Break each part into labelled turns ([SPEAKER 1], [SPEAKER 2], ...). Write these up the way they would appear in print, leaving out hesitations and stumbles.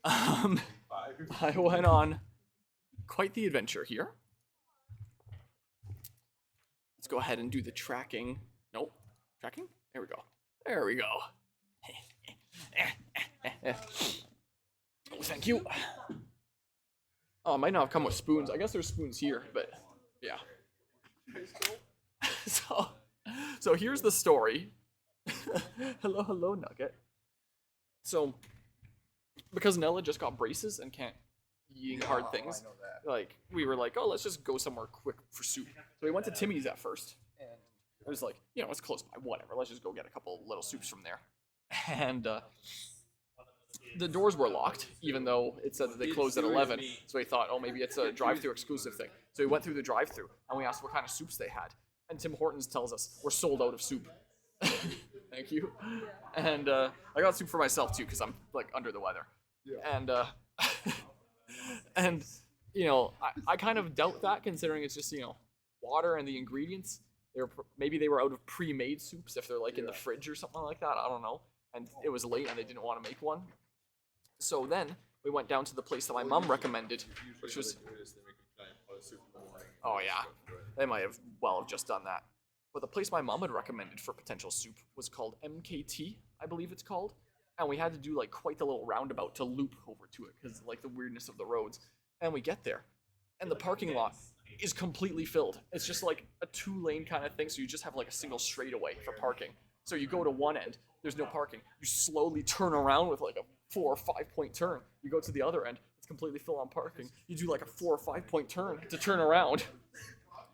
[SPEAKER 1] Um, I went on quite the adventure here. Let's go ahead and do the tracking. Nope. Tracking? There we go. There we go. Oh, thank you. Oh, it might not have come with spoons. I guess there's spoons here, but yeah. So here's the story. Hello, Nugget. So, because Nella just got braces and can't eat hard things, like we were like, oh, let's just go somewhere quick for soup. So we went to Timmy's at first, and it was like, it's close by, whatever. Let's just go get a couple little soups from there. And the doors were locked, even though it said that they closed at 11. So we thought, oh, maybe it's a drive-through exclusive thing. So we went through the drive-through, and we asked what kind of soups they had. And Tim Hortons tells us, we're sold out of soup. Thank you. And I got soup for myself, too, because I'm, like, under the weather. And, and I kind of doubt that, considering it's just, water and the ingredients. Maybe they were out of pre-made soups, if they're, like, in the fridge or something like that. I don't know. And it was late, and they didn't want to make one. So then we went down to the place that my mom recommended, which was... Oh, yeah. They might have just done that. But the place my mom had recommended for potential soup was called MKT, I believe it's called. And we had to do, like, quite the little roundabout to loop over to it because, like, the weirdness of the roads. And we get there, and the parking lot is completely filled. It's just, like, a 2-lane kind of thing, so you just have, like, a single straightaway for parking. So you go to one end, there's no parking. You slowly turn around with, like, a 4 or 5 point turn. You go to the other end, it's completely filled on parking. You do, like, a 4 or 5 point turn to turn around.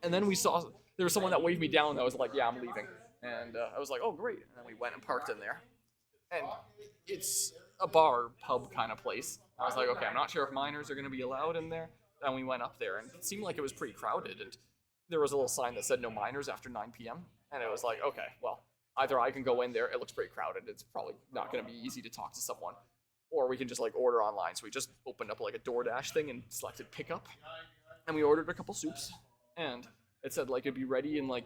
[SPEAKER 1] And then we saw there was someone that waved me down that was like, yeah, I'm leaving. And I was like, oh, great. And then we went and parked in there. And it's a bar, pub kind of place. I was like, okay, I'm not sure if minors are going to be allowed in there. And we went up there, and it seemed like it was pretty crowded. And there was a little sign that said no minors after 9 p.m. And it was like, okay, well, either I can go in there. It looks pretty crowded. It's probably not going to be easy to talk to someone. Or we can just, like, order online. So we just opened up, like, a DoorDash thing and selected pickup. And we ordered a couple soups. And it said, like, it'd be ready in, like,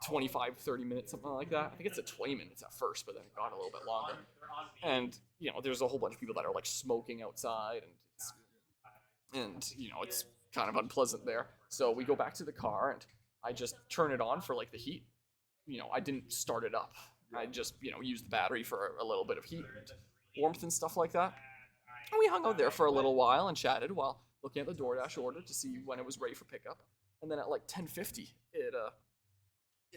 [SPEAKER 1] 25, 30 minutes, something like that. I think it said 20 minutes at first, but then it got a little bit longer. And, there's a whole bunch of people that are, like, smoking outside, and it's kind of unpleasant there. So we go back to the car, and I just turn it on for, like, the heat. I didn't start it up. I just, used the battery for a little bit of heat and warmth and stuff like that. And we hung out there for a little while and chatted while looking at the DoorDash order to see when it was ready for pickup. And then at like 10:50, it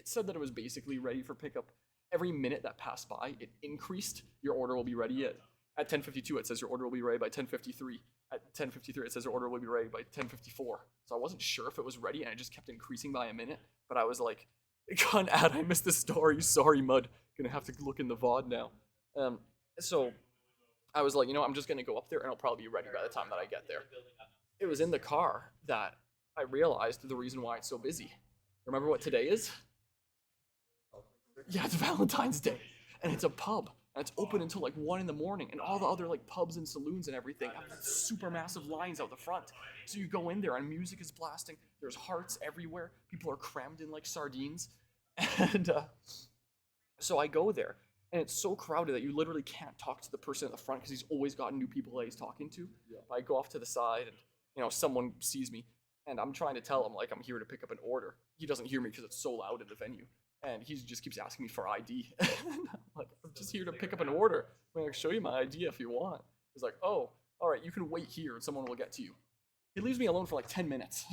[SPEAKER 1] said that it was basically ready for pickup. Every minute that passed by, it increased. Your order will be ready at 10:52. It says your order will be ready by 10:53. At 10:53, it says your order will be ready by 10:54. So I wasn't sure if it was ready, and it just kept increasing by a minute. But I was like, "God, Ad, I missed the story. Sorry, Mud. Gonna have to look in the VOD now." So I was like, I'm just gonna go up there, and it'll probably be ready by the time that I get there. It was in the car that I realized the reason why it's so busy. Remember what today is? Yeah, it's Valentine's Day, and it's a pub, and it's open until like 1 in the morning, and all the other like pubs and saloons and everything have super massive lines out the front. So you go in there, and music is blasting. There's hearts everywhere. People are crammed in like sardines, and so I go there, and it's so crowded that you literally can't talk to the person at the front because he's always got new people that he's talking to. Yeah. I go off to the side, and someone sees me. And I'm trying to tell him, like, I'm here to pick up an order. He doesn't hear me because it's so loud in the venue. And he just keeps asking me for ID. I'm like, I'm just here to pick up an order. I'm going to show you my ID if you want. He's like, oh, all right, you can wait here and someone will get to you. He leaves me alone for like 10 minutes.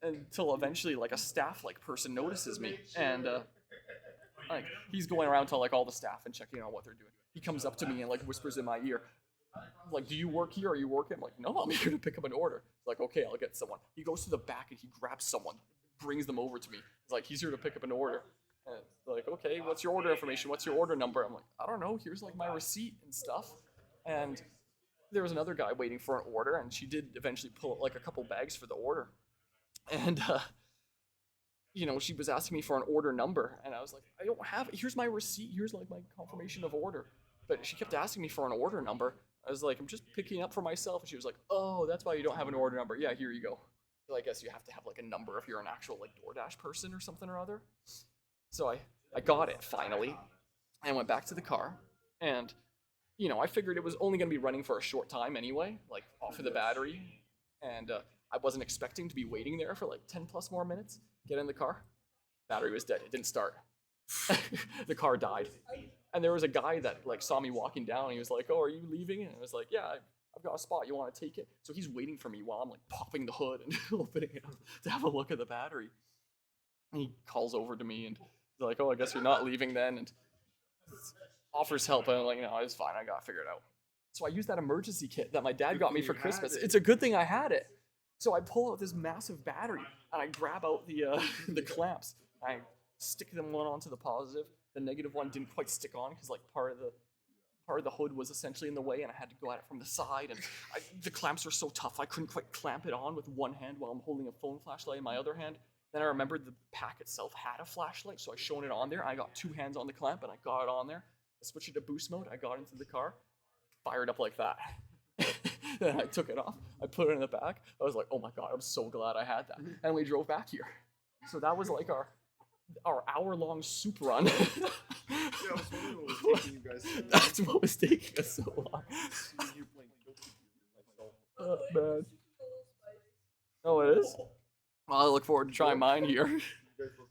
[SPEAKER 1] Until eventually, like, a staff, like, person notices me. And, like, he's going around to, like, all the staff and checking out what they're doing. He comes up to me and, like, whispers in my ear, like, do you work here? Are you working? I'm like, no, I'm here to pick up an order. He's like, okay, I'll get someone. He goes to the back and he grabs someone, brings them over to me. He's like, he's here to pick up an order. And like, okay, what's your order information? What's your order number? I'm like, I don't know. Here's like my receipt and stuff. And there was another guy waiting for an order, and she did eventually pull like a couple bags for the order. And, she was asking me for an order number, and I was like, I don't have it. Here's my receipt. Here's like my confirmation of order. But she kept asking me for an order number. I was like, I'm just picking up for myself. And she was like, oh, that's why you don't have an order number. Yeah, here you go. So I guess you have to have like a number if you're an actual like DoorDash person or something or other. So I got it finally and went back to the car. And you know, I figured it was only going to be running for a short time anyway, like off of the battery. And I wasn't expecting to be waiting there for like 10 plus more minutes. Get in the car. Battery was dead. It didn't start. The car died. And there was a guy that like saw me walking down. And he was like, "Oh, are you leaving?" And I was like, "Yeah, I've got a spot. You want to take it?" So he's waiting for me while I'm like popping the hood and opening it up to have a look at the battery. And he calls over to me and he's like, "Oh, I guess you're not leaving then." And offers help. And I'm like, "No, it's fine. I got to figure it out." So I used that emergency kit that my dad got me for Christmas. It's a good thing I had it. So I pull out this massive battery and I grab out the the clamps. I stick them one onto the positive. The negative one didn't quite stick on because like part of the hood was essentially in the way, and I had to go at it from the side. And the clamps were so tough I couldn't quite clamp it on with one hand while I'm holding a phone flashlight in my other hand. Then I remembered the pack itself had a flashlight, so I shone it on there. I got two hands on the clamp and I got it on there. I switched it to boost mode. I got into the car, fired up like that. Then I took it off. I put it in the back. I was like, "Oh my god, I'm so glad I had that." And we drove back here. So that was like our hour-long soup run.
[SPEAKER 2] Yeah, I was wondering what was taking you guys so long.
[SPEAKER 1] That's what was taking us so long.
[SPEAKER 2] Seeing you playing myself.
[SPEAKER 1] Oh, man. Oh, it is? Well, I look forward to trying mine here.
[SPEAKER 2] You guys love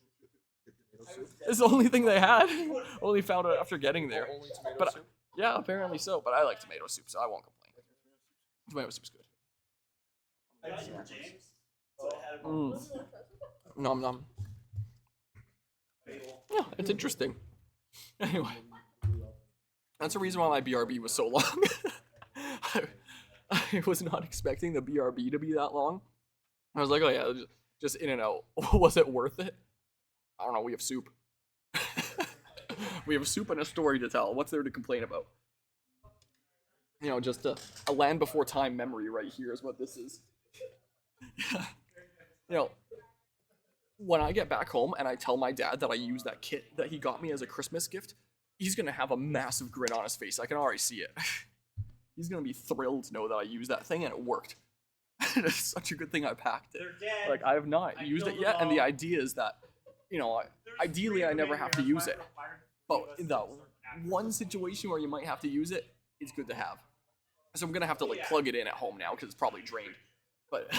[SPEAKER 2] tomato soup?
[SPEAKER 1] It's the only thing they had. Only found out after getting there.
[SPEAKER 2] Only tomato
[SPEAKER 1] But
[SPEAKER 2] soup?
[SPEAKER 1] yeah, apparently so. But I like tomato soup, so I won't complain. Tomato soup's good. Nom nom. Yeah, it's interesting. Anyway, that's the reason why my BRB was so long. I was not expecting the BRB to be that long. I was like, "Oh yeah, just in and out." Was it worth it? I don't know. We have soup. We have soup and a story to tell. What's there to complain about? You know, just a land before time memory right here is what this is. You know, when I get back home and I tell my dad that I used that kit that he got me as a Christmas gift, he's gonna have a massive grin on his face. I can already see it. He's gonna be thrilled to know that I used that thing and it worked. It's such a good thing I packed it. Like, I have not used it yet, and the idea is that, you know, ideally I never have to use it. But in the one situation where you might have to use it, it's good to have. So I'm gonna have to like plug it in at home now because it's probably drained. But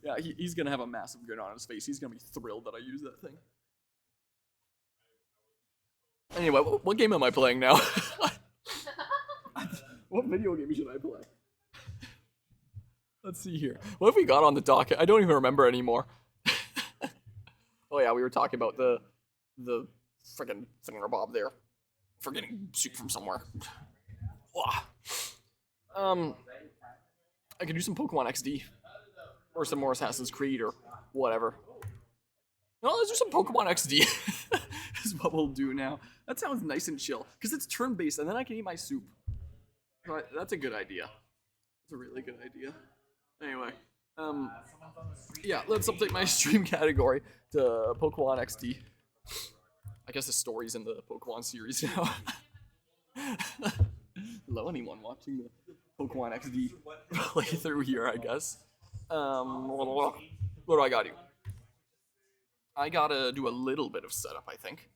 [SPEAKER 1] yeah, he's gonna have a massive grin on his face. He's gonna be thrilled that I used that thing. Anyway, what game am I playing now? What video game should I play? Let's see here. What have we got on the docket? I don't even remember anymore. Oh yeah, we were talking about the friggin' thingamabob there. For getting soup from somewhere. I could do some Pokemon XD. Or some more Assassin's Creed or whatever. No, let's do some Pokemon XD. Is what we'll do now. That sounds nice and chill. Because it's turn-based and then I can eat my soup. That's a good idea. That's a really good idea. Anyway. Yeah, let's update my stream category to Pokemon XD. I guess the story's in the Pokemon series now. Hello, anyone watching the Pokemon XD playthrough here, I guess. What do I gotta do? I gotta do a little bit of setup, I think.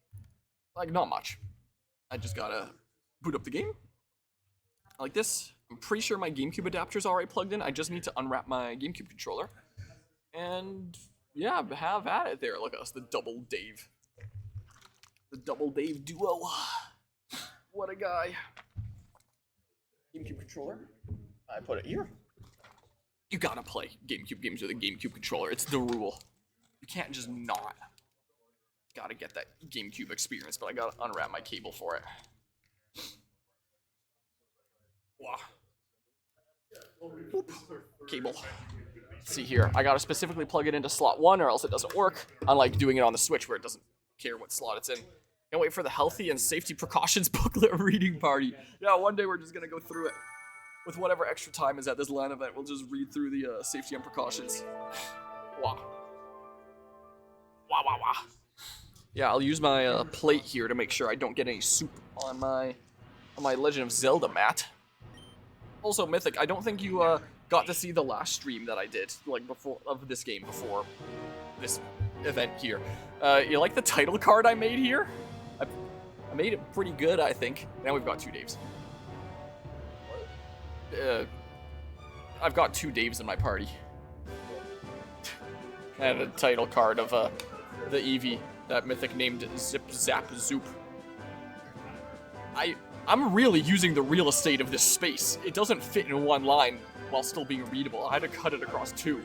[SPEAKER 1] Like, not much. I just gotta boot up the game. Like this. I'm pretty sure my GameCube adapter's already plugged in. I just need to unwrap my GameCube controller. And yeah, have at it there. Look at us, the Double Dave. The Double Dave duo. What a guy. GameCube controller. I put it here. You gotta play GameCube games with a GameCube controller. It's the rule. You can't just not. Gotta get that GameCube experience, but I gotta unwrap my cable for it. Wow. Boop. Cable. Let's see here. I gotta specifically plug it into slot 1 or else it doesn't work. Unlike doing it on the Switch where it doesn't care what slot it's in. Can't wait for the healthy and safety precautions booklet reading party. Yeah, one day we're just gonna go through it. With whatever extra time is at this LAN event, we'll just read through the safety and precautions. Wow. Wow, wow, wow. Yeah, I'll use my plate here to make sure I don't get any soup on my Legend of Zelda mat. Also, Mythic, I don't think you got to see the last stream that I did, like before of this game, before this event here. You like the title card I made here? I made it pretty good, I think. Now we've got 2 Daves. I've got 2 Daves in my party. And a title card of the Eevee, that mythic named Zip Zap Zoop. I'm really using the real estate of this space. It doesn't fit in one line while still being readable. I had to cut it across 2.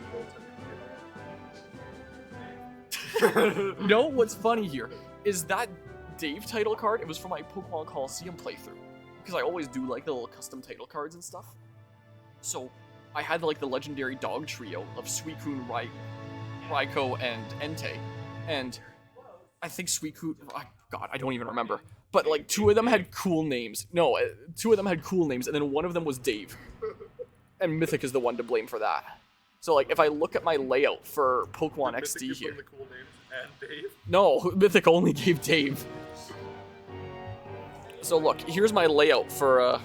[SPEAKER 1] You know what's funny here is that Dave title card, it was for my Pokemon Coliseum playthrough. Because I always do like the little custom title cards and stuff. So I had like the legendary dog trio of Suicune, Raikou, and Entei. And I think Suicune, God, I don't even remember. But like 2 of them had cool names. No, 2 of them had cool names, and then one of them was Dave. And Mythic is the one to blame for that. So like if I look at my layout for Pokemon XD here.
[SPEAKER 2] The cool names and Dave?
[SPEAKER 1] No, Mythic only gave Dave. So look, here's my layout for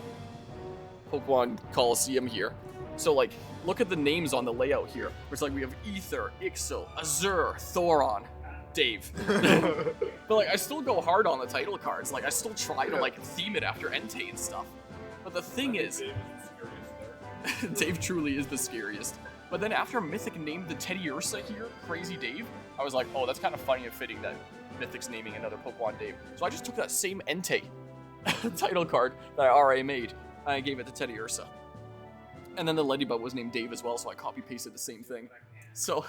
[SPEAKER 1] Pokemon Coliseum here. So like, look at the names on the layout here. It's like we have Ether, Ixo, Azure, Thoron, Dave. But like, I still go hard on the title cards. Like, I still try to like theme it after Entei and stuff. But the thing is, Dave truly is the scariest. But then after Mythic named the Teddy Ursa here, Crazy Dave, I was like, oh, that's kind of funny and fitting that Mythic's naming another Pokemon Dave. So I just took that same Entei title card that I already made, and I gave it to Teddy Ursa. And then the Ladybug was named Dave as well, so I copy-pasted the same thing. So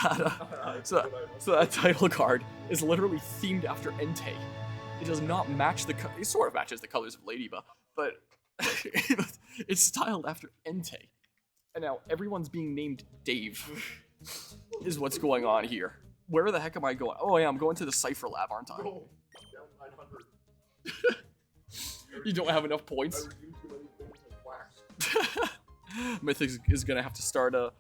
[SPEAKER 1] that title card is literally themed after Entei. It does not match it sort of matches the colors of Ladybug, but it's styled after Entei. And now everyone's being named Dave, is what's going on here. Where the heck am I going? Oh yeah, I'm going to the Cypher Lab, aren't I?
[SPEAKER 2] Oh, down 900.
[SPEAKER 1] You don't have enough points?
[SPEAKER 2] I redeemed too many things like wax.
[SPEAKER 1] Mythic is gonna have to start a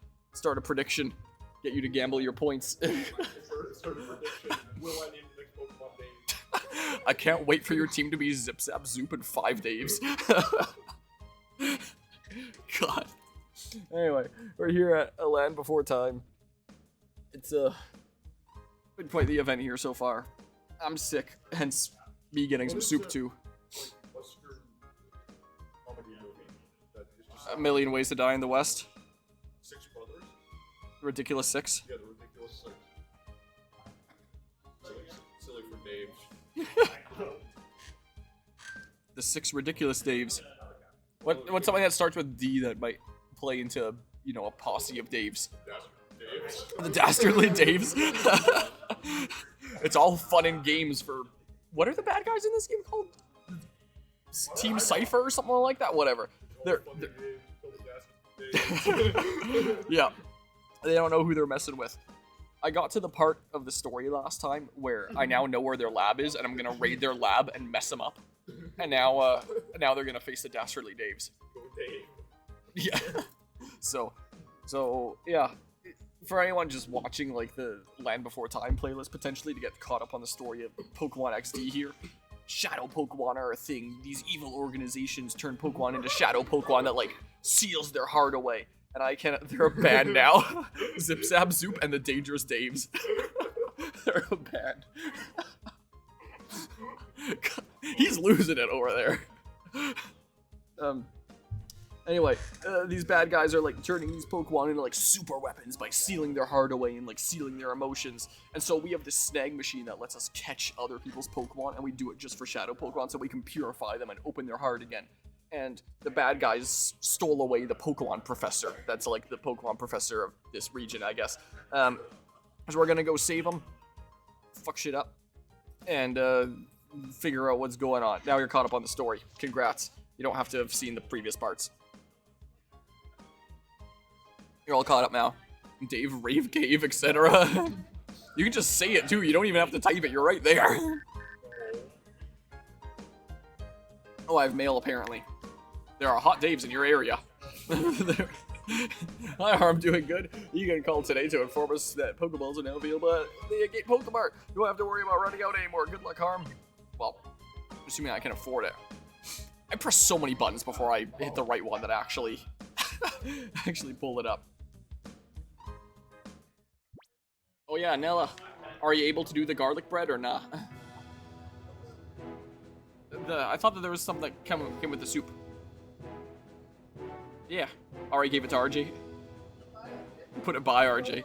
[SPEAKER 1] prediction, get you to gamble your points.
[SPEAKER 2] Start a prediction. Will I name the next Pokemon Dave?
[SPEAKER 1] I can't wait for your team to be Zip Zap Zoop and 5 Daves. God. Anyway, we're here at A Land Before Time. It's been quite the event here so far. I'm sick, hence me getting some soup too.
[SPEAKER 2] What's your comedy movie that is just
[SPEAKER 1] A Million Ways to Die in the West.
[SPEAKER 2] 6 brothers?
[SPEAKER 1] The Ridiculous Six.
[SPEAKER 2] Yeah, the ridiculous 6. Silly for Dave.
[SPEAKER 1] The 6 Ridiculous Daves. What's something that starts with D that might play into, a posse of Daves?
[SPEAKER 2] Dave's.
[SPEAKER 1] The Dastardly Daves. It's all fun and games for... What are the bad guys in this game called? Team Cypher or something like that? Whatever. They're yeah. They don't know who they're messing with. I got to the part of the story last time where I now know where their lab is, and I'm gonna raid their lab and mess them up. And now they're gonna face the Dastardly Daves.
[SPEAKER 2] Go Dave.
[SPEAKER 1] Yeah. So yeah. For anyone just watching like the Land Before Time playlist potentially to get caught up on the story of Pokemon XD here, Shadow Pokemon are a thing. These evil organizations turn Pokemon into Shadow Pokemon that like seals their heart away. And they're a band now. Zip Zap Zoop and the Dangerous Daves. They're a band. He's losing it over there. Anyway, these bad guys are like turning these Pokemon into like super weapons by sealing their heart away and like sealing their emotions. And so we have this snag machine that lets us catch other people's Pokemon, and we do it just for Shadow Pokemon so we can purify them and open their heart again. And the bad guys stole away the Pokemon Professor. That's like the Pokemon Professor of this region, I guess. So we're gonna go save them, fuck shit up, and figure out what's going on. Now you're caught up on the story. Congrats. You don't have to have seen the previous parts. You're all caught up now. Dave, Rave Cave, etc. You can just say it too. You don't even have to type it. You're right there. Oh, I have mail apparently. There are hot Daves in your area. Hi, I'm doing good. You can call today to inform us that Pokeballs are now available at the Gate Pokemart. You don't have to worry about running out anymore. Good luck, Harm. Well, assuming I can afford it. I press so many buttons before I hit the right one that actually pull it up. Oh yeah, Nella, are you able to do the garlic bread or not? I thought that there was something that came with the soup. Yeah. Ari gave it to RJ. Put it by RJ.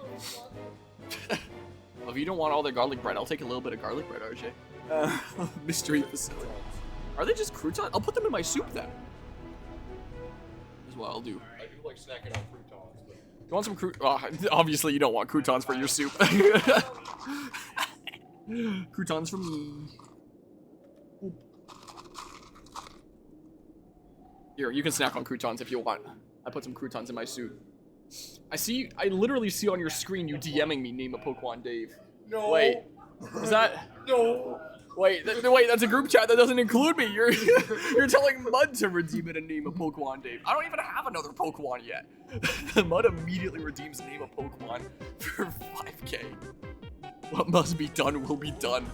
[SPEAKER 1] Well, if you don't want all their garlic bread, I'll take a little bit of garlic bread, RJ. Mystery facility. Are they just croutons? I'll put them in my soup then. Is what I'll do.
[SPEAKER 2] I do like snacking on croutons, but...
[SPEAKER 1] You want some obviously you don't want croutons for your soup. Croutons for me. Oop. Here, you can snack on croutons if you want. I put some croutons in my soup. I literally see on your screen you DMing me name a Pokemon Dave.
[SPEAKER 2] No.
[SPEAKER 1] Wait. Is that?
[SPEAKER 2] No.
[SPEAKER 1] Wait, wait, that's a group chat that doesn't include me. You're telling Mud to redeem it and name a Pokemon Dave. I don't even have another Pokemon yet. Mud immediately redeems name a Pokemon for 5k. What must be done will be done.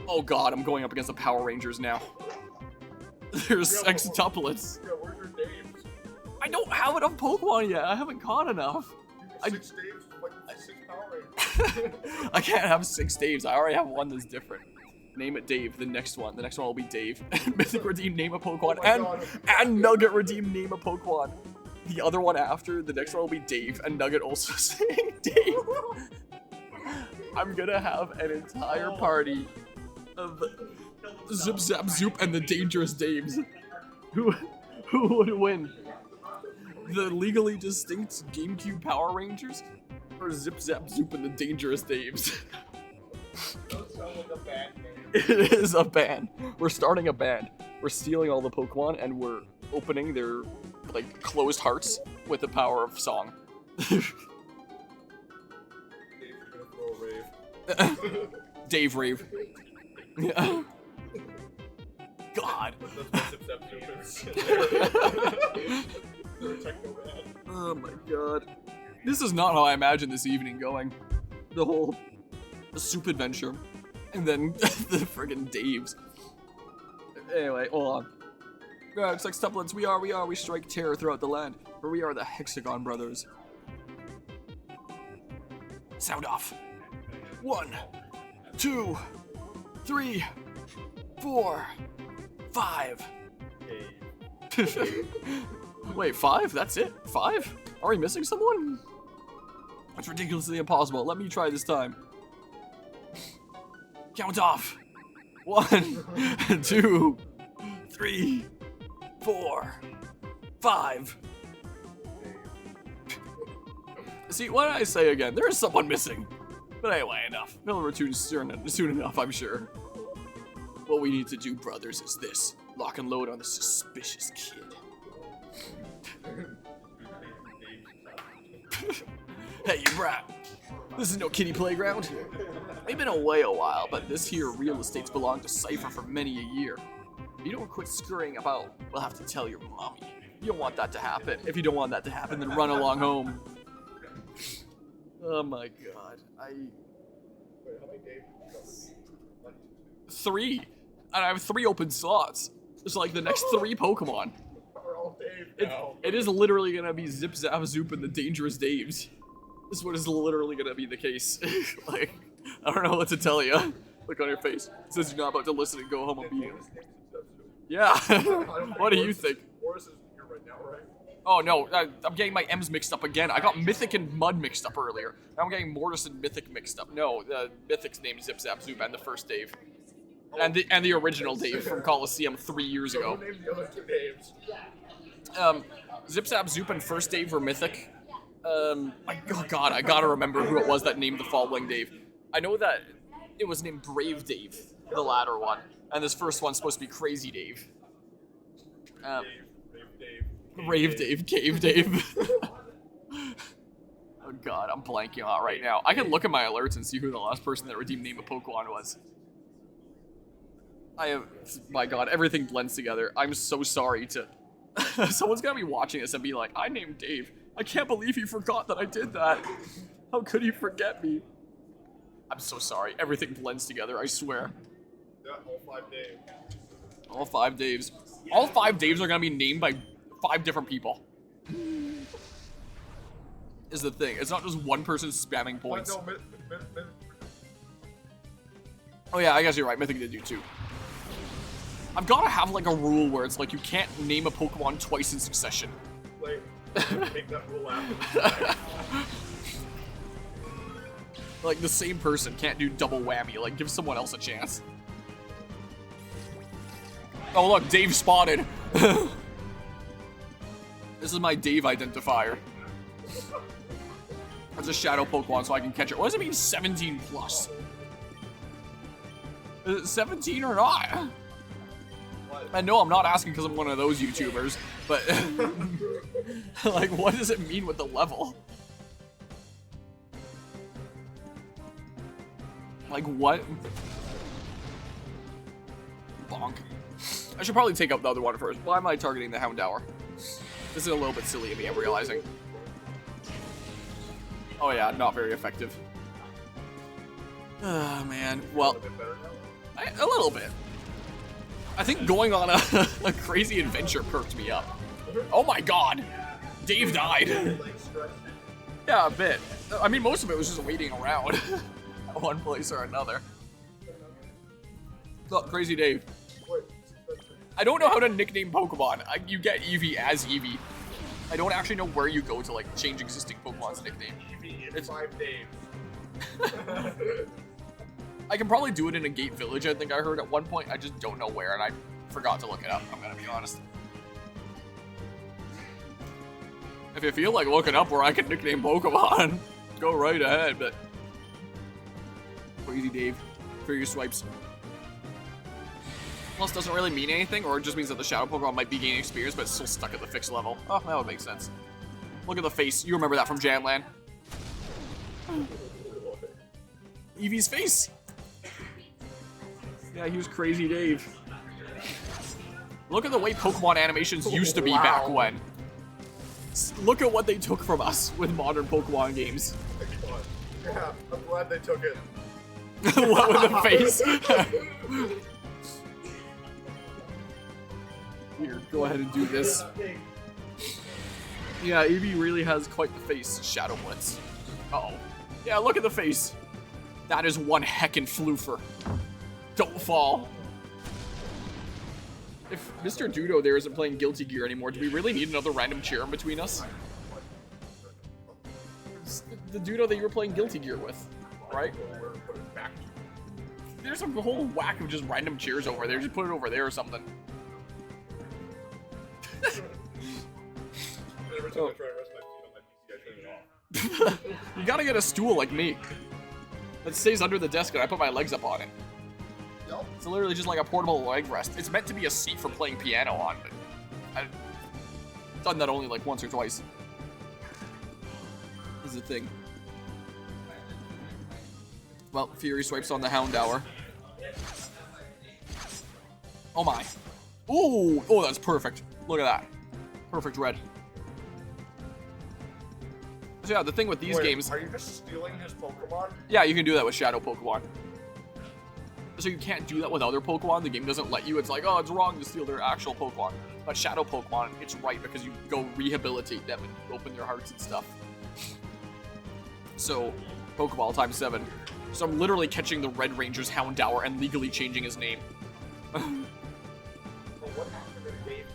[SPEAKER 1] Oh god, I'm going up against the Power Rangers now. There's sextuplets.
[SPEAKER 2] Yeah, where's your Daves?
[SPEAKER 1] I don't have enough Pokemon yet. I haven't caught enough.
[SPEAKER 2] You get 6 Daves, like 6 Power Rangers.
[SPEAKER 1] I can't have 6 Daves. I already have one that's different. Name it Dave. The next one will be Dave. Mythic Redeem, name a Pokemon, and Nugget Redeem, name a Pokemon. The other one after, the next one will be Dave, and Nugget also saying Dave. I'm gonna have an entire party of Zip Zap Zoop and the Dangerous Daves. Who would win? The legally distinct GameCube Power Rangers, or Zip Zap Zoop and the Dangerous Daves?
[SPEAKER 2] That sounds like a bad name.
[SPEAKER 1] It is a band. We're starting a band. We're stealing all the Pokemon and we're opening their like closed hearts with the power of song.
[SPEAKER 2] Dave's gonna throw a rave.
[SPEAKER 1] Dave Rave. Yeah. God.
[SPEAKER 2] That's what Zip Zap They're a techno band.
[SPEAKER 1] Oh my god. This is not how I imagined this evening going. The soup adventure. And then the friggin' Daves. Anyway, hold on. It's like sextuplets, we strike terror throughout the land. For we are the Hexagon Brothers. Sound off. 1, 2, 3, 4, 5. Wait, 5? That's it? 5? Are we missing someone? That's ridiculously impossible. Let me try this time. Count off. 1, 2, 3, 4, 5. See, what did I say again? There is someone missing. But anyway, enough. He'll return soon enough, I'm sure. What we need to do, brothers, is this. Lock and load on the suspicious kid. Hey, you brat. This is no kiddie playground. We've been away a while, but this here real estate's belonged to Cypher for many a year. If you don't quit scurrying about, we'll have to tell your mommy. You don't want that to happen. If you don't want that to happen, then run along home. Oh my god.
[SPEAKER 2] Wait, how many Daves?
[SPEAKER 1] 3. And I have 3 open slots. It's like the next 3 Pokemon.
[SPEAKER 2] We're all Dave now.
[SPEAKER 1] It is literally gonna be Zip Zap Zoop and the Dangerous Daves. This is what is literally gonna be the case. Like, I don't know what to tell you. Look on your face. It says you're not about to listen and go home and beat him. Yeah. What do you think?
[SPEAKER 2] Boris is here right now, right?
[SPEAKER 1] Oh no, I'm getting my M's mixed up again. I got Mythic and Mud mixed up earlier. Now I'm getting Mortis and Mythic mixed up. No, Mythic's named Zip Zap Zoop and the first Dave. And the original Dave from Coliseum 3 years ago.
[SPEAKER 2] Who named the other 2 Daves?
[SPEAKER 1] Zip Zap Zoop and first Dave were Mythic. Oh god, I gotta remember who it was that named the following Dave. I know that it was named Brave Dave, the latter one, and this first one's supposed to be Crazy Dave. Rave Dave, Cave Dave. Oh god, I'm blanking out right now. I can look at my alerts and see who the last person that redeemed name a Pokemon was. My god, everything blends together. I'm so sorry to... Someone's gonna be watching this and be like, I named Dave. I can't believe he forgot that I did that. How could he forget me? I'm so sorry. Everything blends together, I swear.
[SPEAKER 2] Yeah, all 5 Daves.
[SPEAKER 1] All 5 Daves. All 5 Daves are gonna be named by 5 different people. Is the thing. It's not just one person spamming points.
[SPEAKER 2] No,
[SPEAKER 1] Oh yeah, I guess you're right. Mythic did do 2. I've got to have like a rule where it's like you can't name a Pokemon twice in succession.
[SPEAKER 2] Like, make that rule after.
[SPEAKER 1] Like the same person can't do double whammy. Like give someone else a chance. Oh look, Dave spotted. This is my Dave identifier. That's a shadow Pokemon so I can catch it. What does it mean 17 plus? Is it 17 or not? I know I'm not asking because I'm one of those YouTubers, but like what does it mean with the level? Like what? Bonk. I should probably take out the other one first. Why am I targeting the Houndour? This is a little bit silly of me, I'm realizing. Oh yeah, not very effective. Oh man, well, a little bit. I think going on a crazy adventure perked me up. Oh my god, Dave died. Yeah, a bit. I mean, most of it was just waiting around at one place or another. Look, Crazy Dave. I don't know how to nickname Pokemon. You get Eevee as Eevee. I don't actually know where you go to like change existing Pokemon's nickname.
[SPEAKER 2] Eevee in 5 days.
[SPEAKER 1] I can probably do it in a Gate Village, I think I heard at one point. I just don't know where, and I forgot to look it up, I'm gonna be honest. If you feel like looking up where I can nickname Pokemon, go right ahead, but... Crazy Dave, for your swipes. Plus doesn't really mean anything, or it just means that the Shadow Pokemon might be gaining experience, but it's still stuck at the fixed level. Oh, that would make sense. Look at the face, you remember that from Janland. Eevee's face! Yeah, he was Crazy Dave. Look at the way Pokemon animations used to be back when. Look at what they took from us with modern Pokemon games.
[SPEAKER 2] Yeah, I'm glad they took it.
[SPEAKER 1] What with the face? Here, go ahead and do this. Yeah, Eevee really has quite the face. Shadow Blitz. Uh-oh. Yeah, look at the face. That is one heckin' floofer. Don't fall. If Mr. Dudo there isn't playing Guilty Gear anymore, do we really need another random chair in between us? It's the Dudo that you were playing Guilty Gear with, right? There's a whole whack of just random chairs over there. Just put it over there or something.
[SPEAKER 2] Every time I try and rest my feet on my PC, I turn it off.
[SPEAKER 1] You gotta get a stool like me. That stays under the desk and I put my legs up on it.
[SPEAKER 2] Yep.
[SPEAKER 1] It's literally just like a portable leg rest. It's meant to be a seat for playing piano on, but I've done that only like once or twice. This is the thing. Well, Fury swipes on the Houndour. Oh my. Ooh! Oh, that's perfect. Look at that. Perfect red. So yeah, the thing with these games...
[SPEAKER 2] Are you just stealing his Pokemon?
[SPEAKER 1] Yeah, you can do that with Shadow Pokemon. So you can't do that with other Pokemon. The game doesn't let you. It's like, oh, it's wrong to steal their actual Pokemon. But Shadow Pokemon, it's right because you go rehabilitate them and open their hearts and stuff. So, Pokeball times 7. So I'm literally catching the Red Ranger's Houndour and legally changing his name.
[SPEAKER 2] Well, what happened to Dave?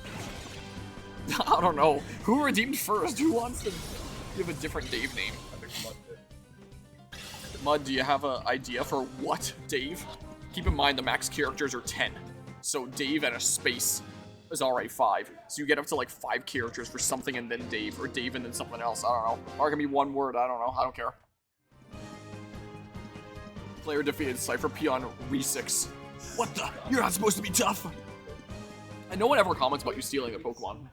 [SPEAKER 1] I don't know. Who redeemed first? Who wants to give a different Dave name?
[SPEAKER 2] I think Mud did.
[SPEAKER 1] Mud, do you have an idea for what, Dave? Keep in mind the max characters are 10. So Dave and a space is already 5. So you get up to like 5 characters for something and then Dave, or Dave and then something else. I don't know. Or it can be one word. I don't know. I don't care. Player defeated Cypher Peon Re6. What the? You're not supposed to be tough. And no one ever comments about you stealing a Pokemon.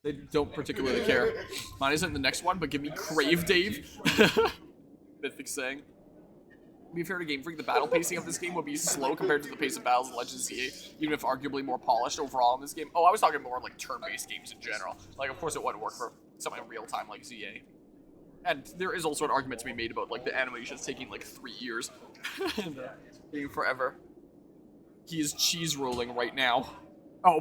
[SPEAKER 1] They don't particularly care. Mine isn't the next one, but give me Crave Dave. Mythic saying. To be fair to Game Freak, the battle pacing of this game would be slow compared to the pace of battles in Legends of ZA, even if arguably more polished overall in this game. Oh, I was talking more like turn-based games in general. Like, of course it wouldn't work for something in real time like ZA. And there is also an argument to be made about like the animations taking like 3 years and being forever. He is cheese rolling right now. Oh,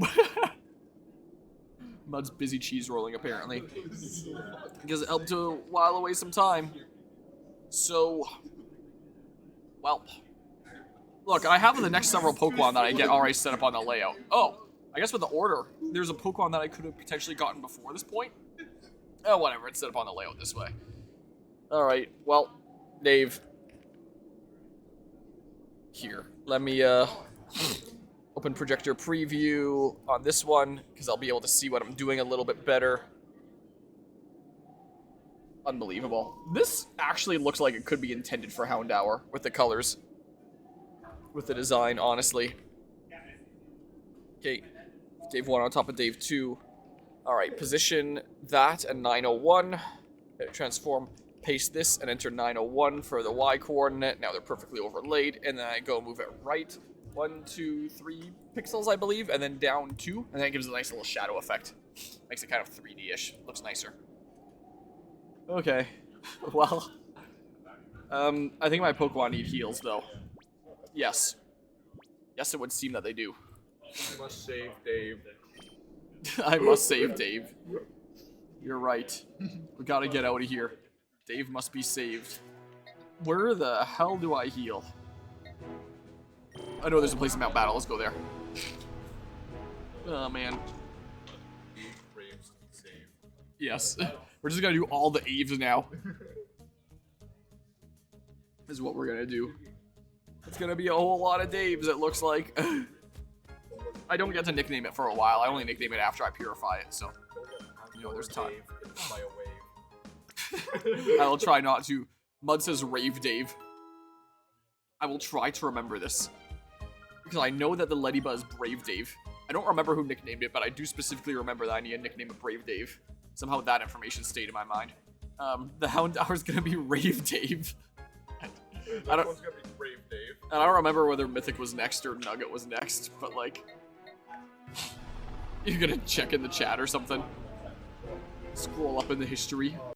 [SPEAKER 1] Mud's busy cheese rolling apparently because it helped to while away some time. So, well, Look, I have the next several Pokemon that I get already set up on the layout. Oh, I guess with the order, there's a Pokemon that I could have potentially gotten before this point. Oh, whatever, it's set up on the layout this way. Alright, well, Dave. Here, let me open projector preview on this one, because I'll be able to see what I'm doing a little bit better. Unbelievable. This actually looks like it could be intended for Houndour with the colors. With the design, honestly. Okay, Dave 1 on top of Dave 2. Alright, position that and 901. Transform, paste this, and enter 901 for the Y coordinate. Now they're perfectly overlaid, and then I go move it right 1, 2, 3 pixels, I believe, and then down 2, and then it gives a nice little shadow effect. Makes it kind of 3D-ish. Looks nicer. Okay, well, I think my Pokemon need heals, though. Yes. Yes, it would seem that they do.
[SPEAKER 2] You must save Dave.
[SPEAKER 1] I must save Dave. You're right. We gotta get out of here. Dave must be saved. Where the hell do I heal? I know there's a place in Mount Battle. Let's go there. Oh, man.
[SPEAKER 2] Dave craves to be saved.
[SPEAKER 1] Yes. We're just gonna do all the Aves now. This is what we're gonna do. It's gonna be a whole lot of Daves, it looks like. I don't get to nickname it for a while. I only nickname it after I purify it, so. You know, there's time.
[SPEAKER 2] By a wave.
[SPEAKER 1] I will try not to. Mud says Rave Dave. I will try to remember this. Because I know that the Leddyba is Brave Dave. I don't remember who nicknamed it, but I do specifically remember that I need to nickname it Brave Dave. Somehow that information stayed in my mind. The Houndour is gonna be Rave Dave.
[SPEAKER 2] That one's gonna be Brave Dave.
[SPEAKER 1] I don't remember whether Mythic was next or Nugget was next, but like... You're gonna check in the chat or something. Scroll up in the history.